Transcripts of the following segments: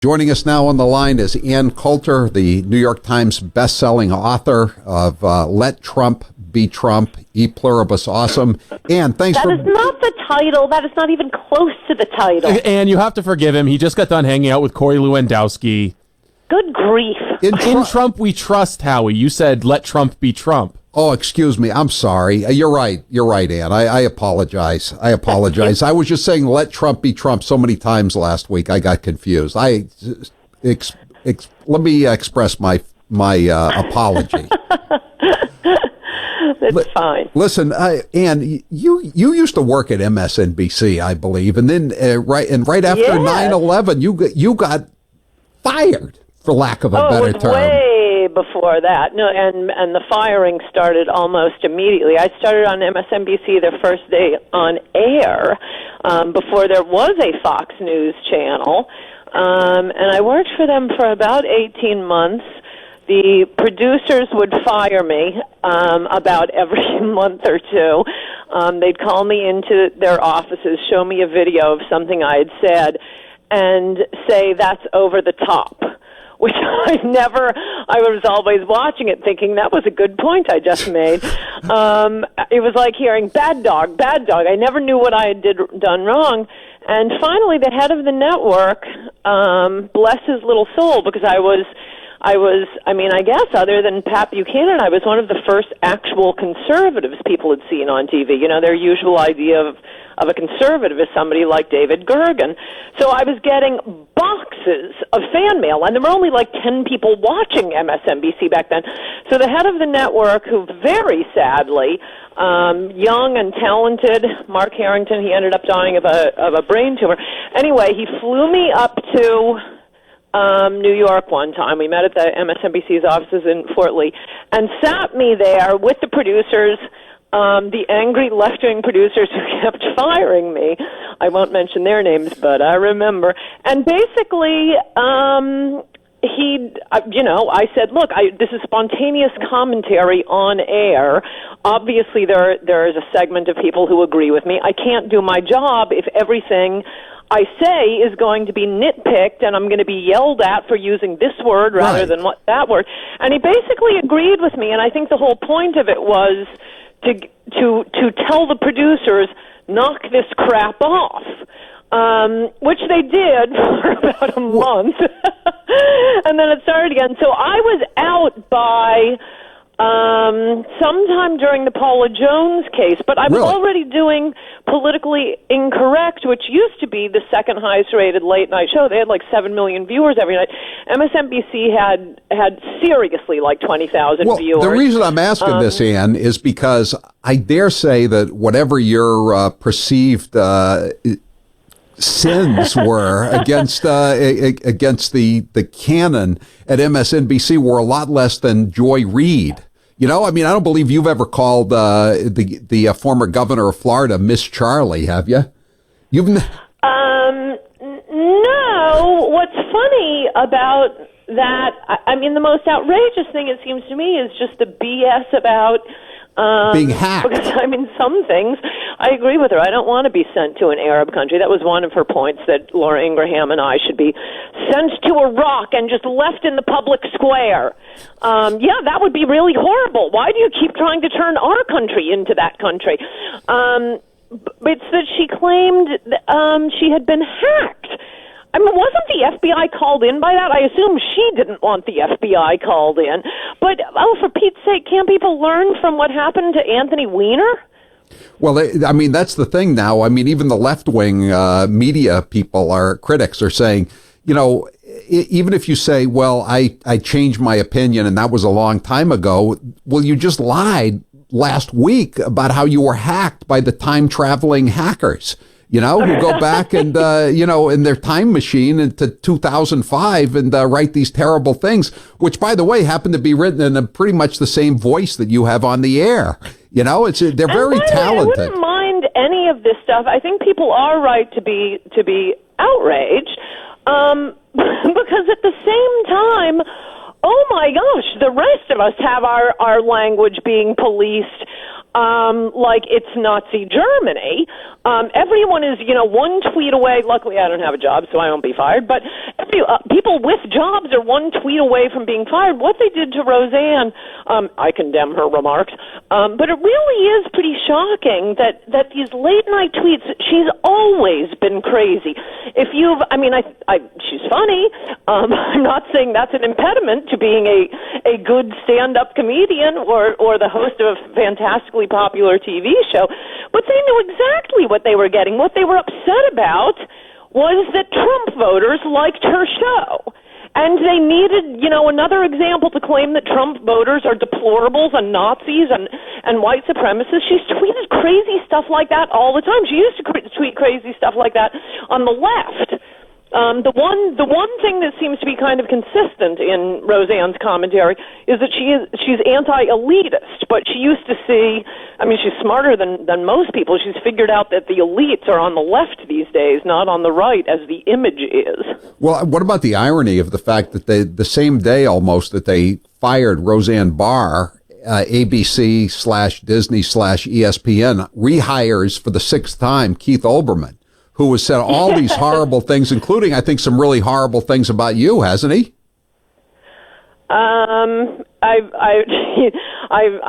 Joining us now on the line is Ann Coulter, the New York Times best-selling author of Let Trump Be Trump, E Pluribus Awesome. Ann, thanks That is not the title. That is not even close to the title. And you have to forgive him. He just got done hanging out with Corey Lewandowski. Good grief. In Trump we trust, Howie. You said let Trump be Trump. Oh, excuse me. I'm sorry. You're right. You're right, Ann. I apologize. I was just saying let Trump be Trump so many times last week. I got confused. Let me express my apology. That's fine. Listen, Ann, you used to work at MSNBC, I believe, and then right after 9/11, you got fired, for lack of a better term. Way before that. No, and the firing started almost immediately. I started on MSNBC the first day on air, before there was a Fox News channel, and I worked for them for about 18 months. The producers would fire me about every month or two. They'd call me into their offices, show me a video of something I had said, and say, that's over the top, which I was always watching it thinking that was a good point I just made. It was like hearing bad dog, bad dog. I never knew what I had done wrong. And finally, the head of the network, bless his little soul, because I guess other than Pat Buchanan, I was one of the first actual conservatives people had seen on TV. You know, their usual idea of a conservative is somebody like David Gergen. So I was getting boxes of fan mail, and there were only like 10 people watching MSNBC back then. So the head of the network, who very sadly, young and talented, Mark Harrington, he ended up dying of a brain tumor. Anyway, he flew me up to New York one time. We met at the MSNBC's offices in Fort Lee and sat me there with the producers, the angry left-wing producers who kept firing me. I won't mention their names, but I remember. And basically, I said, look, this is spontaneous commentary on air. Obviously, there is a segment of people who agree with me. I can't do my job if everything I say is going to be nitpicked, and I'm going to be yelled at for using this word rather than that word. And he basically agreed with me, and I think the whole point of it was to tell the producers, knock this crap off, which they did for about a month, and then it started again. So I was out by sometime during the Paula Jones case, but I was already doing Politically Incorrect, which used to be the second highest rated late night show. They had like 7 million viewers every night. MSNBC had seriously like 20,000 viewers. The reason I'm asking this, Ann, is because I dare say that whatever your perceived sins were against the canon at MSNBC were a lot less than Joy Reid. You know, I mean, I don't believe you've ever called the former governor of Florida Miss Charlie, have you? No. What's funny about that, I mean, the most outrageous thing, it seems to me, is just the BS about being hacked. Because, I mean, some things, I agree with her. I don't want to be sent to an Arab country. That was one of her points, that Laura Ingraham and I should be sent to Iraq and just left in the public square. Yeah, that would be really horrible. Why do you keep trying to turn our country into that country? It's that she claimed she had been hacked. I mean, wasn't the FBI called in by that? I assume she didn't want the FBI called in. But, for Pete's sake, can't people learn from what happened to Anthony Weiner? Well, I mean, that's the thing now. I mean, even the left-wing media people, critics are saying, you know, even if you say, well, I changed my opinion and that was a long time ago, well, you just lied last week about how you were hacked by the time-traveling hackers. You know, who go back and, in their time machine into 2005 and write these terrible things, which, by the way, happen to be written in pretty much the same voice that you have on the air. You know, they're very talented. I wouldn't mind any of this stuff. I think people are right to be outraged, because at the same time, oh my gosh, the rest of us have our language being policed. like it's Nazi Germany. Everyone is, one tweet away. Luckily, I don't have a job, so I won't be fired. But people with jobs are one tweet away from being fired. What they did to Roseanne, I condemn her remarks. But it really is pretty shocking that these late night tweets. She's always been crazy. She's funny. I'm not saying that's an impediment to being a good stand-up comedian or the host of a fantastically popular TV show. But they knew exactly what they were getting. What they were upset about was that Trump voters liked her show. And they needed, another example to claim that Trump voters are deplorables and Nazis and white supremacists. She's tweeted crazy stuff like that all the time. She used to tweet crazy stuff like that on the left. The one thing that seems to be kind of consistent in Roseanne's commentary is that she's anti-elitist, but she used to see, she's smarter than most people. She's figured out that the elites are on the left these days, not on the right, as the image is. Well, what about the irony of the fact that the same day almost that they fired Roseanne Barr, ABC/Disney/ESPN rehires for the sixth time Keith Olbermann, who has said all these horrible things, including, I think, some really horrible things about you, hasn't he?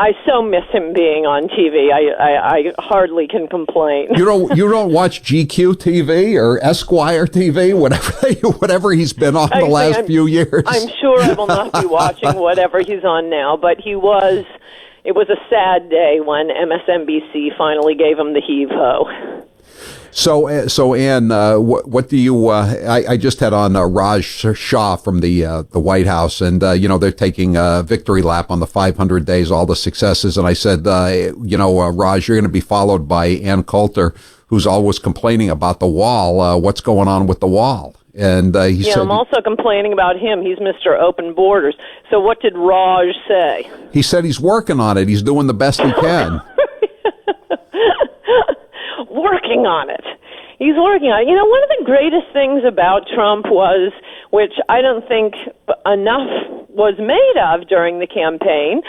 I so miss him being on TV. I hardly can complain. You don't watch GQ TV or Esquire TV, whatever he's been on the last few years. I'm sure I will not be watching whatever he's on now, but it was a sad day when MSNBC finally gave him the heave-ho. So Ann, what do you? I just had on Raj Shah from the White House, and they're taking a victory lap on the 500 days, all the successes, and I said, Raj, you're going to be followed by Ann Coulter, who's always complaining about the wall. What's going on with the wall? And he said, I'm also complaining about him. He's Mr. Open Borders. So what did Raj say? He said he's working on it. He's doing the best he can. Working on it. He's working on it. One of the greatest things about Trump was, which I don't think enough was made of during the campaign,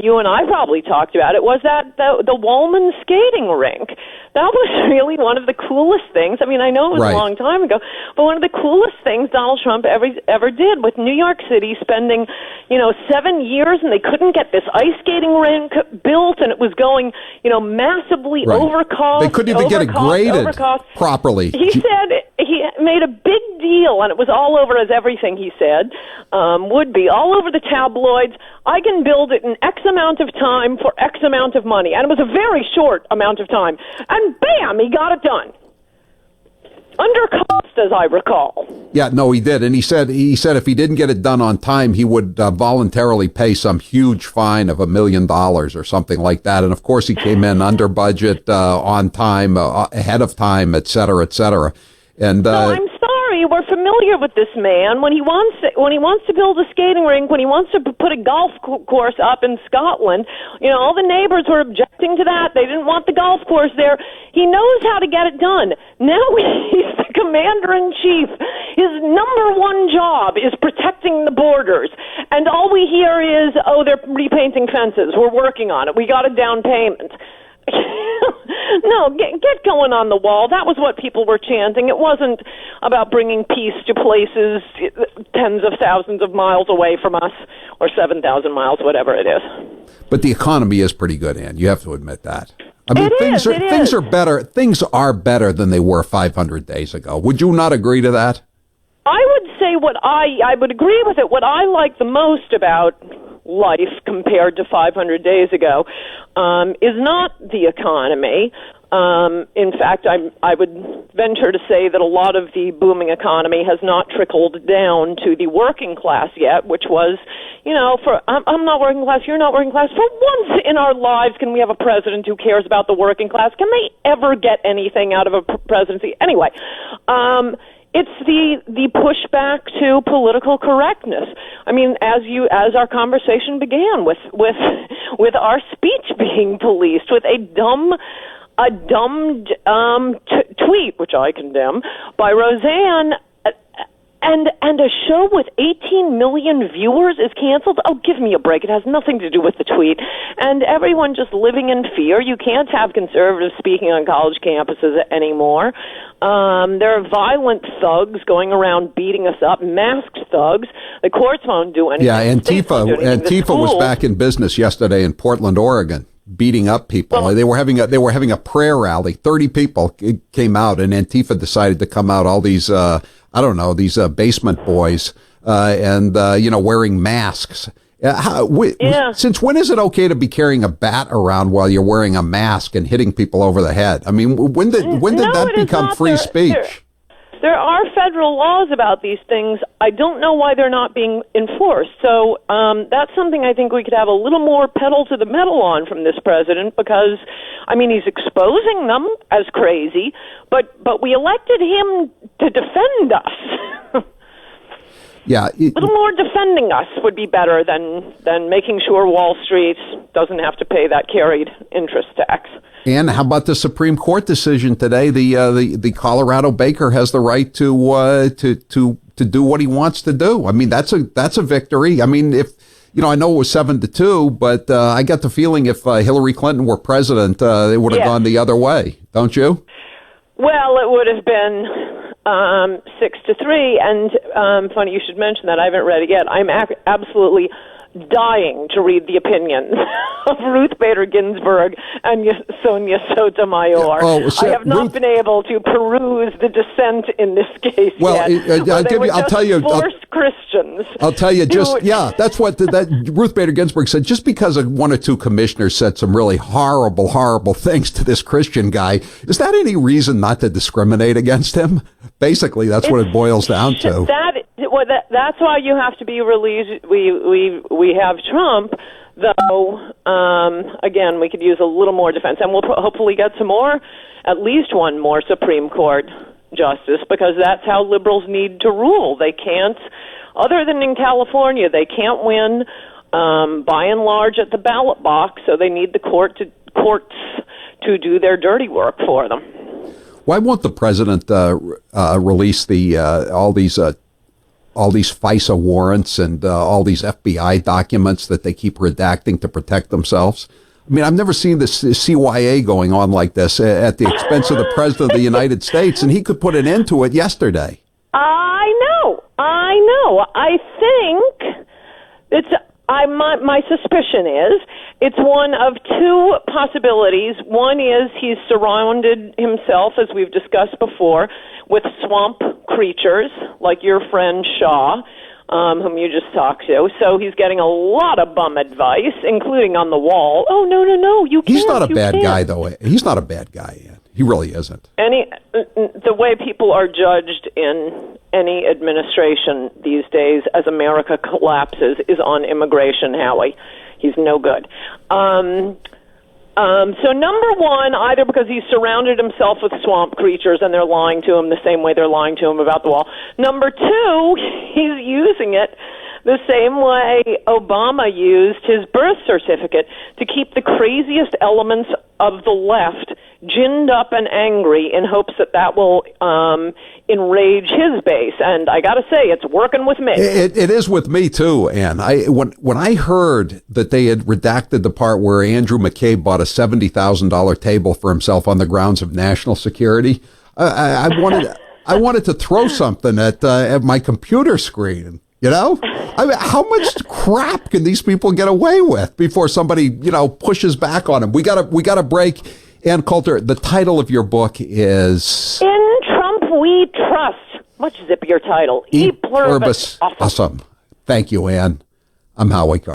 you and I probably talked about it, was that the Wollman skating rink. That was really one of the coolest things. I know it was a long time ago, but one of the coolest things Donald Trump ever did, with New York City spending, 7 years, and they couldn't get this ice skating rink built, and it was going, massively overcost. They couldn't even get it graded properly. He said he made a big deal, and it was all over, as everything he said would be, all over the tabloids. I can build it in X amount of time for X amount of money. And it was a very short amount of time. And bam, he got it done. Under cost, as I recall. Yeah, no, he did. And he said if he didn't get it done on time, he would voluntarily pay some huge fine of $1 million or something like that. And of course, he came in under budget, on time, ahead of time, et cetera, et cetera. And I'm sorry, we're familiar with this man. When he wants to build a skating rink, when he wants to put a golf course up in Scotland, all the neighbors were objecting to that. They didn't want the golf course there. He knows how to get it done. Now he's the commander-in-chief. His number one job is protecting the borders. And all we hear is, they're repainting fences. We're working on it. We got a down payment. No, get going on the wall. That was what people were chanting. It wasn't about bringing peace to places tens of thousands of miles away from us, or 7,000 miles, whatever it is. But the economy is pretty good, Ann. You have to admit that. Things are better. Things are better than they were 500 days ago. Would you not agree to that? I would say I would agree with it. What I like the most about life compared to 500 days ago is not the economy. In fact, I would venture to say that a lot of the booming economy has not trickled down to the working class yet, which was, I'm not working class, you're not working class. For once in our lives, can we have a president who cares about the working class? Can they ever get anything out of a presidency? Anyway, it's the pushback to political correctness. As our conversation began with our speech being policed, with a dumb tweet, which I condemn, by Roseanne, And a show with 18 million viewers is canceled? Oh, give me a break. It has nothing to do with the tweet. And everyone just living in fear. You can't have conservatives speaking on college campuses anymore. There are violent thugs going around beating us up, masked thugs. The courts won't do anything. Yeah, Antifa was back in business yesterday in Portland, Oregon, beating up people. Well, they were having a prayer rally. 30 people came out, and Antifa decided to come out. All these these basement boys, and wearing masks. Since when is it okay to be carrying a bat around while you're wearing a mask and hitting people over the head? I mean, when did that become free speech? There are federal laws about these things. I don't know why they're not being enforced. So that's something I think we could have a little more pedal to the metal on from this president, because, I mean, he's exposing them as crazy, but we elected him to defend us. Yeah, a little more defending us would be better than making sure Wall Street doesn't have to pay that carried interest tax. And how about the Supreme Court decision today? The Colorado baker has the right to do what he wants to do. I mean, that's a victory. I mean, I know it was 7-2, but I got the feeling if Hillary Clinton were president, it would have gone the other way. Don't you? Well, it would have been 6-3, and funny you should mention that. I haven't read it yet. I'm absolutely dying to read the opinions of Ruth Bader Ginsburg and Sonia Sotomayor. I have not been able to peruse the dissent in this case yet. I'll tell you, forced Christians. I'll tell you, that's what that Ruth Bader Ginsburg said. Just because one or two commissioners said some really horrible, horrible things to this Christian guy, is that any reason not to discriminate against him? Basically, that's what it boils down to. That's why you have to be released. We have Trump, though. Again, we could use a little more defense, and we'll hopefully get at least one more Supreme Court justice, because that's how liberals need to rule. They can't, other than in California, they can't win by and large at the ballot box. So they need the courts to do their dirty work for them. Why won't the president release all these FISA warrants and all these FBI documents that they keep redacting to protect themselves? I mean, I've never seen this CYA going on like this at the expense of the President of the United States, and he could put an end to it yesterday. I know. I think my suspicion is it's one of two possibilities. One is he's surrounded himself, as we've discussed before, with swamp creatures like your friend Shaw, whom you just talked to. So he's getting a lot of bum advice, including on the wall. Oh, no, you can't. He's not a bad guy, though. He's not a bad guy, Ann. He really isn't. The way people are judged in any administration these days as America collapses is on immigration, Howie. He's no good. So number one, either because he's surrounded himself with swamp creatures and they're lying to him the same way they're lying to him about the wall. Number two, he's using it the same way Obama used his birth certificate to keep the craziest elements of the left ginned up and angry in hopes that will enrage his base. And I got to say, it's working with me. It is with me, too, Ann. When I heard that they had redacted the part where Andrew McCabe bought a $70,000 table for himself on the grounds of national security, I wanted to throw something at my computer screen. You know, I mean, how much crap can these people get away with before somebody, pushes back on them? We got to break. Ann Coulter, the title of your book is In Trump We Trust. Much zippier title. E pluribus awesome. Thank you, Ann. I'm Howie Carter.